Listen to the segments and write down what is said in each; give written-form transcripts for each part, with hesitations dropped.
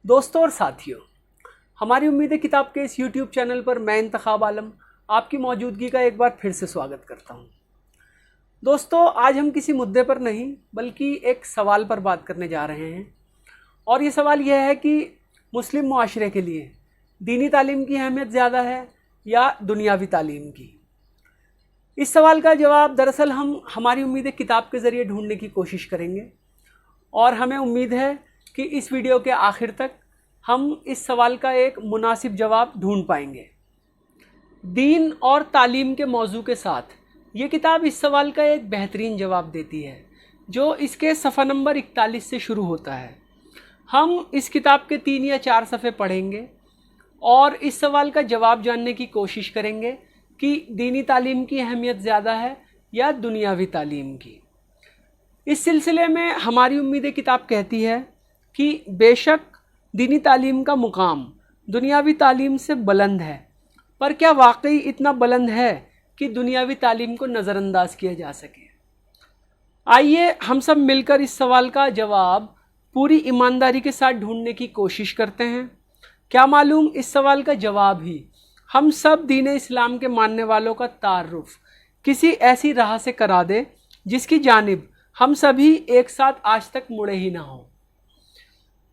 دوستوں اور ساتھیوں، ہماری امید کتاب کے اس یوٹیوب چینل پر میں انتخاب عالم آپ کی موجودگی کا ایک بار پھر سے سواگت کرتا ہوں۔ دوستوں، آج ہم کسی مدعے پر نہیں بلکہ ایک سوال پر بات کرنے جا رہے ہیں، اور یہ سوال یہ ہے کہ مسلم معاشرے کے لیے دینی تعلیم کی اہمیت زیادہ ہے یا دنیاوی تعلیم کی؟ اس سوال کا جواب دراصل ہم ہماری امید کتاب کے ذریعے ڈھونڈنے کی کوشش کریں گے، اور ہمیں امید ہے کہ اس ویڈیو کے آخر تک ہم اس سوال کا ایک مناسب جواب ڈھونڈ پائیں گے۔ دین اور تعلیم کے موضوع کے ساتھ یہ کتاب اس سوال کا ایک بہترین جواب دیتی ہے، جو اس کے صفحہ نمبر 41 سے شروع ہوتا ہے۔ ہم اس کتاب کے 3 یا 4 صفحے پڑھیں گے اور اس سوال کا جواب جاننے کی کوشش کریں گے کہ دینی تعلیم کی اہمیت زیادہ ہے یا دنیاوی تعلیم کی۔ اس سلسلے میں ہماری امید کتاب کہتی ہے کہ بے شک دینی تعلیم کا مقام دنیاوی تعلیم سے بلند ہے، پر کیا واقعی اتنا بلند ہے کہ دنیاوی تعلیم کو نظر انداز کیا جا سکے؟ آئیے ہم سب مل کر اس سوال کا جواب پوری ایمانداری کے ساتھ ڈھونڈنے کی کوشش کرتے ہیں۔ کیا معلوم اس سوال کا جواب ہی ہم سب دین اسلام کے ماننے والوں کا تعارف کسی ایسی راہ سے کرا دے جس کی جانب ہم سبھی ایک ساتھ آج تک مڑے ہی نہ ہوں۔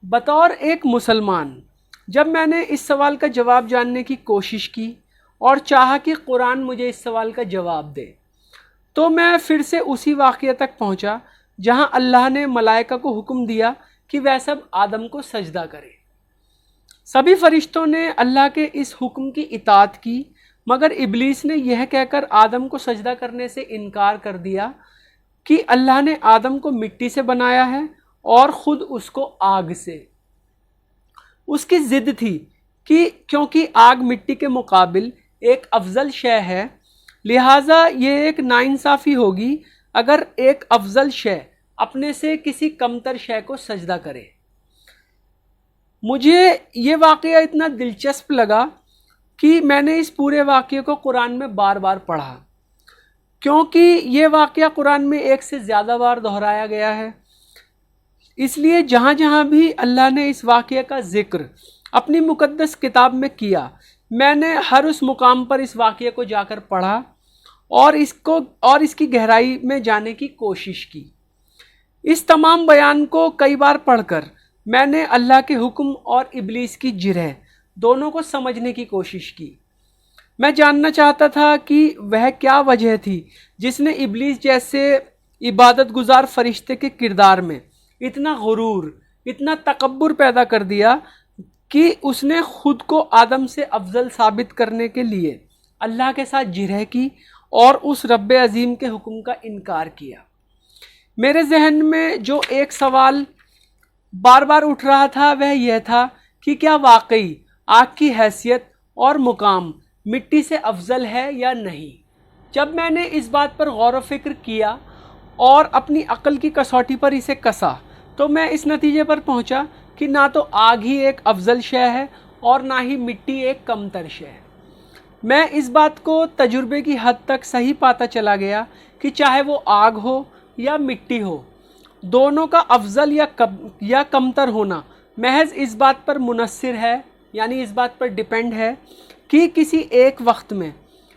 بطور ایک مسلمان، جب میں نے اس سوال کا جواب جاننے کی کوشش کی اور چاہا کہ قرآن مجھے اس سوال کا جواب دے، تو میں پھر سے اسی واقعہ تک پہنچا جہاں اللہ نے ملائکہ کو حکم دیا کہ وہ سب آدم کو سجدہ کرے۔ سبھی فرشتوں نے اللہ کے اس حکم کی اطاعت کی، مگر ابلیس نے یہ کہہ کر آدم کو سجدہ کرنے سے انکار کر دیا کہ اللہ نے آدم کو مٹی سے بنایا ہے اور خود اس کو آگ سے۔ اس کی ضد تھی کہ کیونکہ آگ مٹی کے مقابل ایک افضل شے ہے، لہٰذا یہ ایک ناانصافی ہوگی اگر ایک افضل شے اپنے سے کسی کمتر شے کو سجدہ کرے۔ مجھے یہ واقعہ اتنا دلچسپ لگا کہ میں نے اس پورے واقعے کو قرآن میں بار بار پڑھا، کیونکہ یہ واقعہ قرآن میں ایک سے زیادہ بار دہرایا گیا ہے۔ اس لیے جہاں جہاں بھی اللہ نے اس واقعے کا ذکر اپنی مقدس کتاب میں کیا، میں نے ہر اس مقام پر اس واقعے کو جا کر پڑھا اور اس کی گہرائی میں جانے کی کوشش کی۔ اس تمام بیان کو کئی بار پڑھ کر میں نے اللہ کے حکم اور ابلیس کی جرح دونوں کو سمجھنے کی کوشش کی۔ میں جاننا چاہتا تھا کہ وہ کیا وجہ تھی جس نے ابلیس جیسے عبادت گزار فرشتے کے کردار میں اتنا غرور، اتنا تکبر پیدا کر دیا کہ اس نے خود کو آدم سے افضل ثابت کرنے کے لیے اللہ کے ساتھ جرح کی اور اس رب عظیم کے حکم کا انکار کیا۔ میرے ذہن میں جو ایک سوال بار بار اٹھ رہا تھا وہ یہ تھا کہ کیا واقعی آگ کی حیثیت اور مقام مٹی سے افضل ہے یا نہیں؟ جب میں نے اس بات پر غور و فکر کیا اور اپنی عقل کی کسوٹی پر اسے کسا، تو میں اس نتیجے پر پہنچا کہ نہ تو آگ ہی ایک افضل شے ہے اور نہ ہی مٹی ایک کمتر شے ہے۔ میں اس بات کو تجربے کی حد تک صحیح پاتا چلا گیا کہ چاہے وہ آگ ہو یا مٹی ہو، دونوں کا افضل یا کمتر ہونا محض اس بات پر منحصر ہے، یعنی اس بات پر ڈیپینڈ ہے کہ کسی ایک وقت میں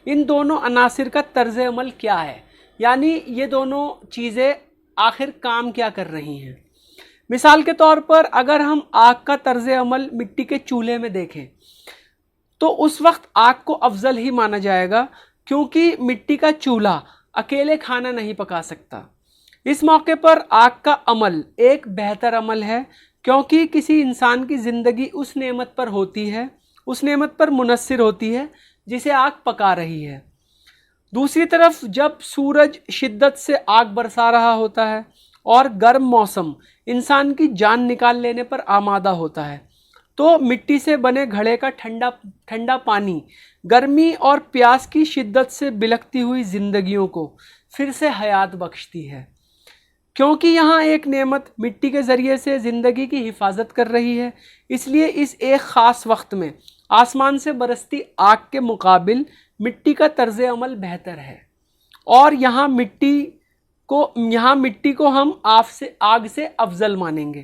ان دونوں عناصر کا طرز عمل کیا ہے، یعنی یہ دونوں چیزیں آخر کام کیا کر رہی ہیں۔ مثال کے طور پر اگر ہم آگ کا طرز عمل مٹی کے چولہے میں دیکھیں تو اس وقت آگ کو افضل ہی مانا جائے گا، کیونکہ مٹی کا چولہا اکیلے کھانا نہیں پکا سکتا۔ اس موقع پر آگ کا عمل ایک بہتر عمل ہے، کیونکہ کسی انسان کی زندگی اس نعمت پر ہوتی ہے، اس نعمت پر منحصر ہوتی ہے جسے آگ پکا رہی ہے۔ دوسری طرف جب سورج شدت سے آگ برسا رہا ہوتا ہے اور گرم موسم انسان کی جان نکال لینے پر آمادہ ہوتا ہے، تو مٹی سے بنے گھڑے کا ٹھنڈا پانی گرمی اور پیاس کی شدت سے بلکتی ہوئی زندگیوں کو پھر سے حیات بخشتی ہے۔ کیونکہ یہاں ایک نعمت مٹی کے ذریعے سے زندگی کی حفاظت کر رہی ہے، اس لیے اس ایک خاص وقت میں آسمان سے برستی آگ کے مقابل مٹی کا طرز عمل بہتر ہے، اور یہاں مٹی کو ہم آگ سے افضل مانیں گے۔